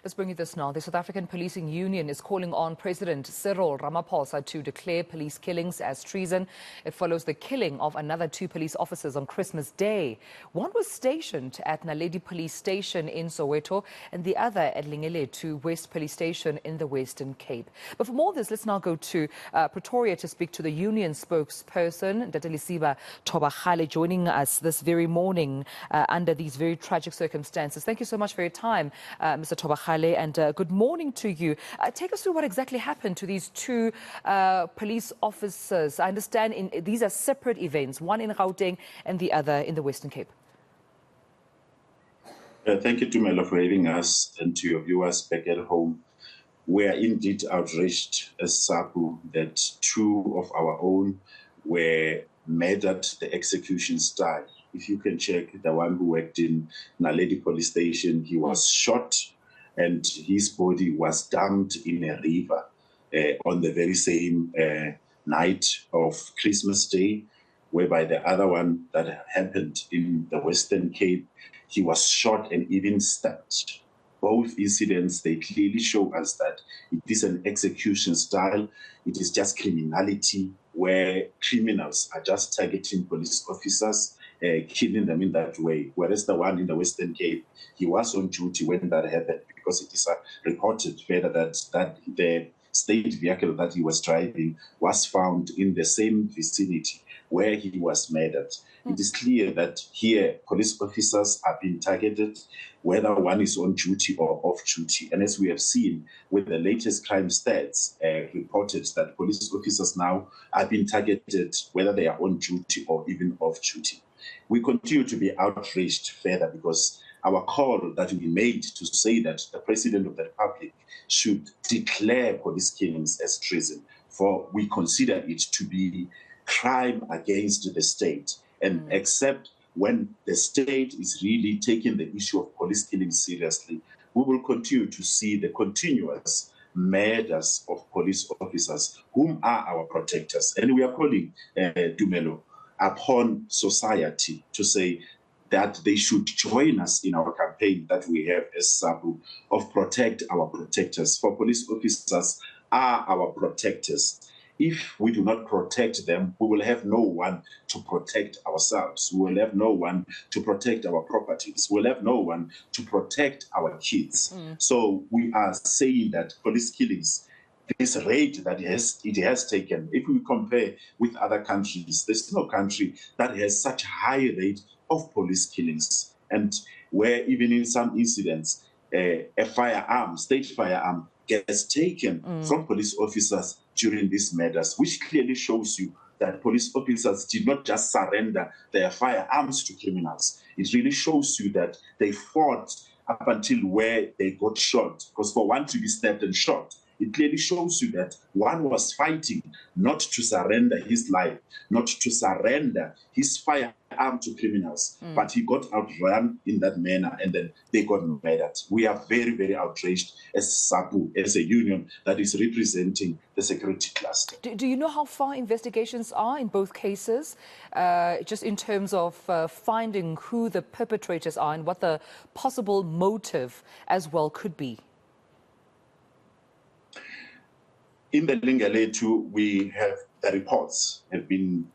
Let's bring you this now. The South African Policing Union is calling on President Cyril Ramaphosa to declare police killings as treason. It follows the killing of another 2 police officers on Christmas Day. One was stationed at Naledi Police Station in Soweto and the other at Lingeletu West Police Station in the Western Cape. But for more of this, let's now go to Pretoria to speak to the union spokesperson, Lesiba Thobakgale, joining us this very morning under these very tragic circumstances. Thank you so much for your time, Mr. Thobakgale, and good morning to you. Take us through what exactly happened to these 2 police officers. I understand these are separate events, one in Gauteng and the other in the Western Cape. Thank you, Tumelo, for having us and to your viewers back at home. We are indeed outraged as SAPU that 2 of our own were murdered the execution style. If you can check, the one who worked in Naledi Police Station, he was shot and his body was dumped in a river on the very same night of Christmas Day, whereby the other one that happened in the Western Cape, he was shot and even stabbed. Both incidents, they clearly show us that it is an execution style. It is just criminality where criminals are just targeting police officers, killing them in that way. Whereas the one in the Western Cape, he was on duty when that happened, because it is reported further that the state vehicle that he was driving was found in the same vicinity where he was murdered. It is clear that here police officers are being targeted, whether one is on duty or off duty. And as we have seen with the latest crime stats reported, that police officers now are being targeted, whether they are on duty or even off duty. We continue to be outraged further because our call that we made to say that the President of the Republic should declare police killings as treason, for we consider it to be crime against the state. And except when the state is really taking the issue of police killing seriously, we will continue to see the continuous murders of police officers, whom are our protectors. And we are calling, Tumelo, upon society to say that they should join us in our campaign that we have as SAPU of Protect Our Protectors. For police officers are our protectors. If we do not protect them, we will have no one to protect ourselves. We will have no one to protect our properties. We will have no one to protect our kids. So we are saying that police killings, this rate that it has taken, if we compare with other countries, there's no country that has such a high rate of police killings. And where even in some incidents, a firearm, state firearm, gets taken from police officers during these murders, which clearly shows you that police officers did not just surrender their firearms to criminals. It really shows you that they fought up until where they got shot. Because for one to be stabbed and shot, it clearly shows you that one was fighting not to surrender his life, not to surrender his firearm to criminals, but he got outrun in that manner and then they got murdered. We are very, very outraged as SAPU, as a union that is representing the security cluster. Do you know how far investigations are in both cases, just in terms of finding who the perpetrators are and what the possible motive as well could be? In the Lingeletu, we have the reports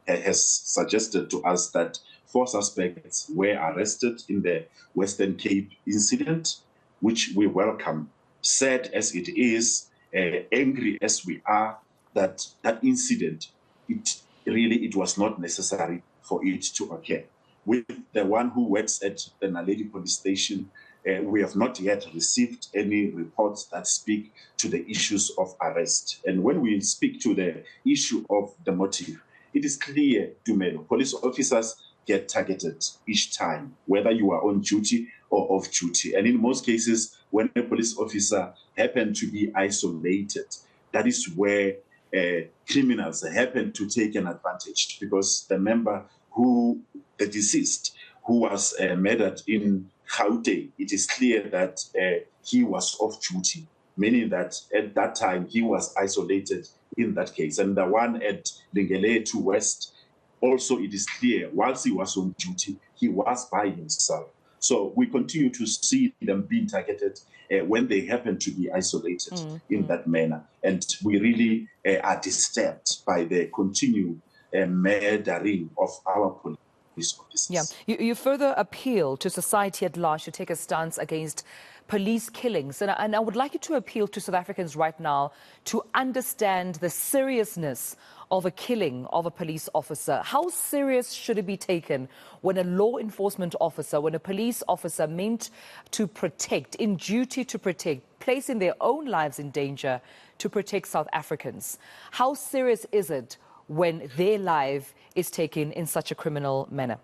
has suggested to us that 4 suspects were arrested in the Western Cape incident, which we welcome. Sad as it is, angry as we are, that incident, it was not necessary for it to occur. With the one who works at the Naledi Police Station, we have not yet received any reports that speak to the issues of arrest. And when we speak to the issue of the motive, it is clear, Tumelo, police officers get targeted each time, whether you are on duty or off duty. And in most cases, when a police officer happens to be isolated, that is where criminals happen to take an advantage, because the deceased who was murdered in Gauteng, it is clear that he was off duty, meaning that at that time he was isolated in that case. And the one at Lingeletu West, also it is clear, whilst he was on duty, he was by himself. So we continue to see them being targeted when they happen to be isolated in that manner. And we really are disturbed by the continued murdering of our police officers. Yeah, you further appeal to society at large to take a stance against police killings. And I would like you to appeal to South Africans right now to understand the seriousness of a killing of a police officer. How serious should it be taken when a law enforcement officer, when a police officer meant to protect, in duty to protect, placing their own lives in danger to protect South Africans? How serious is it when their life is taken in such a criminal manner?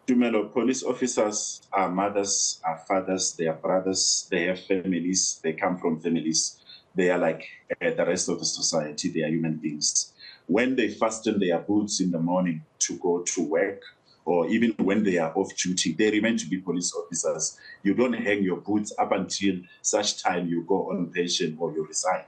Tumelo, police officers are mothers, are fathers, they are brothers, they have families, they come from families. They are like the rest of the society, they are human beings. When they fasten their boots in the morning to go to work, or even when they are off duty, they remain to be police officers. You don't hang your boots up until such time you go on pension or you resign.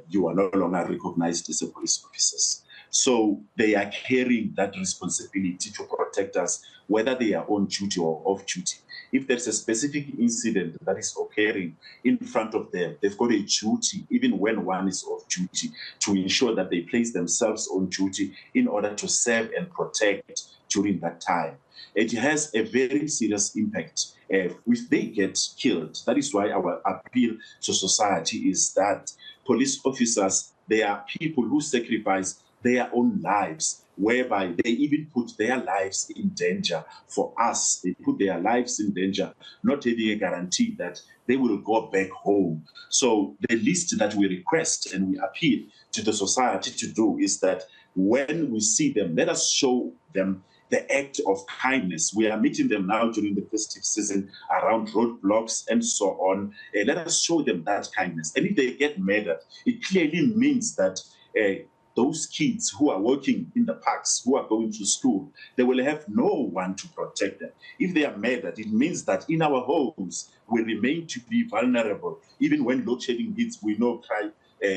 You are no longer recognized as a police officers. So they are carrying that responsibility to protect us, whether they are on duty or off duty. If there's a specific incident that is occurring in front of them, they've got a duty, even when one is off duty, to ensure that they place themselves on duty in order to serve and protect during that time. It has a very serious impact if they get killed. That is why our appeal to society is that police officers, they are people who sacrifice their own lives, whereby they even put their lives in danger for us. They put their lives in danger, not having a guarantee that they will go back home. So the least that we request and we appeal to the society to do is that when we see them, let us show them the act of kindness. We are meeting them now during the festive season around roadblocks and so on. Let us show them that kindness. And if they get murdered, it clearly means that those kids who are working in the parks, who are going to school, they will have no one to protect them. If they are murdered, it means that in our homes, we remain to be vulnerable. Even when load shedding hits, we know crime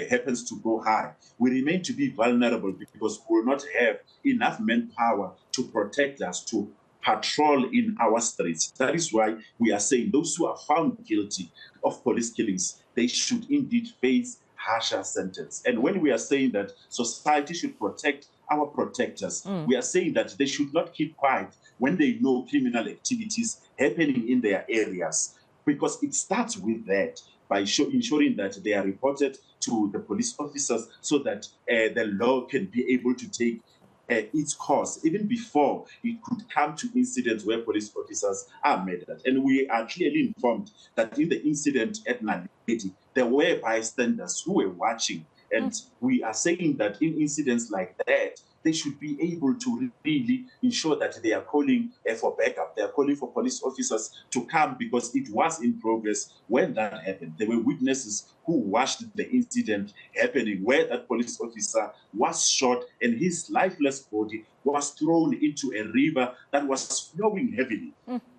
happens to go high. We remain to be vulnerable because we will not have enough manpower to protect us, to patrol in our streets. That is why we are saying those who are found guilty of police killings, they should indeed face harsher sentence. And when we are saying that society should protect our protectors, we are saying that they should not keep quiet when they know criminal activities happening in their areas, because it starts with that, by ensuring that they are reported to the police officers so that the law can be able to take its course, even before it could come to incidents where police officers are murdered. And we are clearly informed that in the incident at Naledi, there were bystanders who were watching. And we are saying that in incidents like that, they should be able to really ensure that they are calling for backup. They are calling for police officers to come, because it was in progress when that happened. There were witnesses who watched the incident happening, where that police officer was shot and his lifeless body was thrown into a river that was flowing heavily.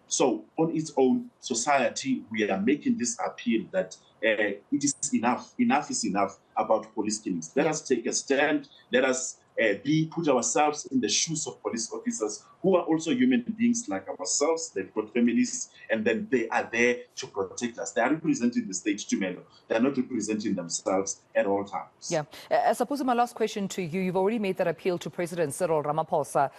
So on its own, society, we are making this appeal that it is enough. Enough is enough about police killings. Let us take a stand. Let us put ourselves in the shoes of police officers who are also human beings like ourselves. They've got families, and then they are there to protect us. They are representing the state, Tumelo. They are not representing themselves at all times. Yeah. I suppose my last question to you, you've already made that appeal to President Cyril Ramaphosa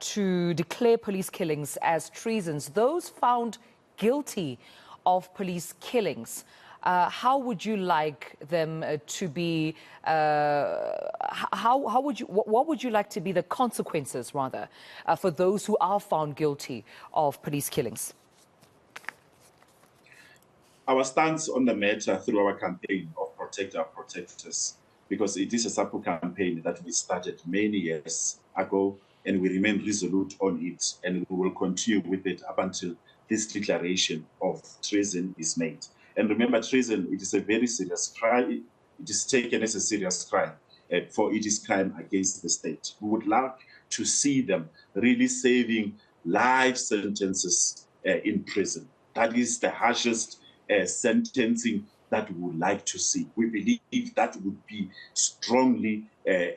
to declare police killings as treasons. Those found guilty of police killings, how would you like them to be? What would you like to be the consequences, rather, for those who are found guilty of police killings? Our stance on the matter through our campaign of Protect Our Protectors, because it is a SAPU campaign that we started many years ago, and we remain resolute on it, and we will continue with it up until this declaration of treason is made. And remember, treason, it is a very serious crime. It is taken as a serious crime, for it is crime against the state. We would like to see them really saving life sentences in prison. That is the harshest sentencing that we would like to see. We believe that would be strongly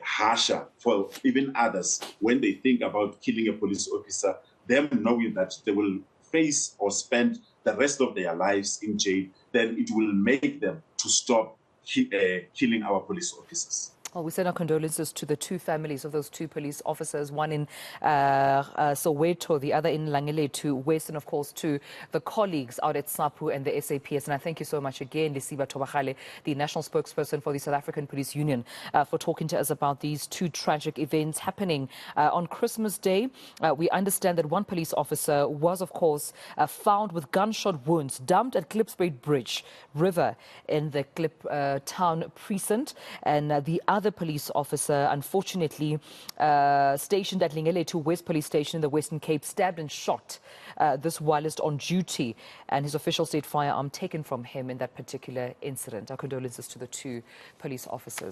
harsher for even others. When they think about killing a police officer, them knowing that they will face or spend the rest of their lives in jail, then it will make them to stop killing our police officers. Well, we send our condolences to the two families of those two police officers, one in Soweto, the other in Langeletu West, and of course to the colleagues out at SAPU and the SAPS. And I thank you so much again, Lesiba Thobakgale, the national spokesperson for the South African Police Union, for talking to us about these two tragic events happening on Christmas Day. We understand that one police officer was, of course, found with gunshot wounds, dumped at Klipspruit Bridge River in the Klip town precinct, and the other police officer, unfortunately, stationed at Lingeletu West Police Station in the Western Cape, stabbed and shot this whilst on duty, and his official state firearm taken from him in that particular incident. Our condolences to the two police officers.